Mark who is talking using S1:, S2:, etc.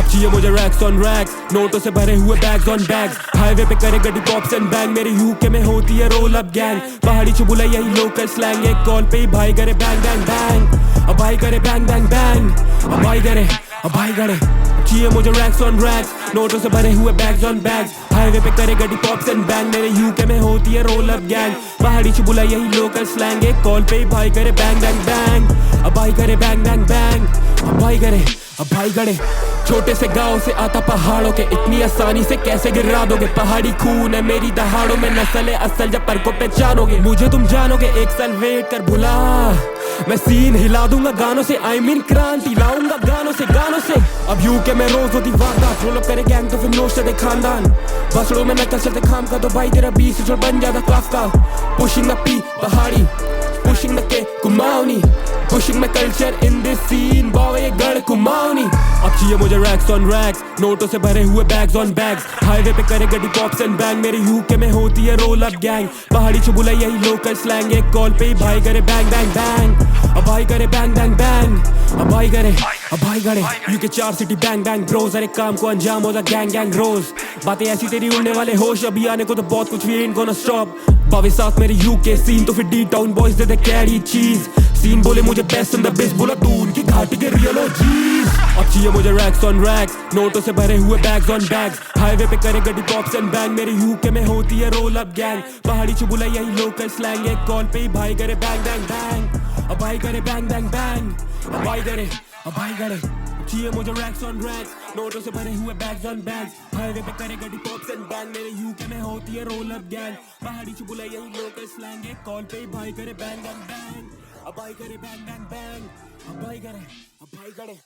S1: चाहिए मुझे racks on racks, नोटों से भरे हुए बैग्स ऑन बैग्स। हाईवे पे करे गड्डी पॉप्स एंड बैंग, मेरी यूके में होती है रोल अप गैंग। पहाड़ी चुबुला यही लोकल स्लैंग, एक कॉल पे ही भाई करे बैंग बैंग बैंग। अब भाई करे बैंग बैंग बैंग, अब भाई करे, अब भाई करे। चाहिए मुझे रैक्स ऑन रैक्स, नोटों से भरे हुए बैग्स ऑन बैग्स। हाईवे पे करे गड्डी पॉप्स एंड बैंग, मेरे यूके में होती है रोल अप गैंग। पहाड़ी चुबुला यही लोकल स्लैंग, एक कॉल पे ही भाई करे बैंग बैंग बैंग। अब भाई करे बैंग बैंग बैंग, अब भाई करे, अब भाई करे। छोटे से गांव से आता पहाड़ों के, इतनी आसानी से कैसे गिरा दोगे। पहाड़ी खून है मेरी दहाड़ों में, नस्ल है असल जब पर को पहचानोगे। मुझे तुम जानोगे, एक साल वेट कर भुला, मैं सीन हिला दूंगा गानों से। आई मीन क्रांति लाऊंगा गानों से, गानों से। अब यूके में रोज होती वारदात, रोल अप करे गैंग तो फिर नोश चढ़े खानदान। बसड़ों में नकल चलते खाम का, तो भाई तेरा बीस जो बन जाता क्लास का। पुशिंग द पी पहाड़ी, pushing the K Kumaoni, pushing my culture in this scene, बावे ये गढ़ कुमाऊनी। अब चाहिए मुझे रैक्स ऑन रैक्स, नोटों से भरे हुए बैग्स ऑन बैग्स। हाईवे पे करे गड्डी पॉप्स एंड बैंग, मेरी यूके में होती है रोल अप गैंग। पहाड़ी चुबुला यही लोकल स्लैंग, एक कॉल पे ही भाई करे बैंग बैंग बैंग। अब भाई करे बैंग बैंग बैंग, अब भाई करे, अब भाई करे। UK 4 city bang bang bros, हर एक काम को अंजाम होता गैंग गैंग रोज। बातें ऐसी तेरी उड़ने वाले होश, अभी आने को तो बहुत कुछ भी ain't gonna stop। बावे साथ मेरे यूके सीन, तो फिर D town boys they carry चीज। सीन बोले मुझे बेस्ट इन द बेस्ट, बोला तू उनकी घाटी के रियल ओजीज। अब चाहिए मुझे रैक्स ऑन रैक्स, नोटों से भरे हुए बैग्स ऑन बैग्स। हाईवे पे करे गड्डी पॉप्स एंड बैंग, मेरे यूके में होती है रोल अप गैंग। पहाड़ी चुबुला यही लोकल स्लैंग, एक कॉल पे ही भाई करे बैंग बैंग बैंग। अब भाई करे बैंग बैंग बैंग, अब भाई करे, अब भाई करे। चाहिए मुझे रैक्स ऑन रैक्स, नोटों से भरे हुए बैग्स ऑन बैग्स। हाईवे पे करे गड्डी पॉप्स एंड बैंग, मेरे यूके में होती है रोल अप गैंग। पहाड़ी चुबुला यही लोकल स्लैंग, एक कॉल पे ही भाई करे बैंग बैंग बैंग। अब भाई करे बैंग बैंग बैंग, अब भाई करे, अब भाई करे।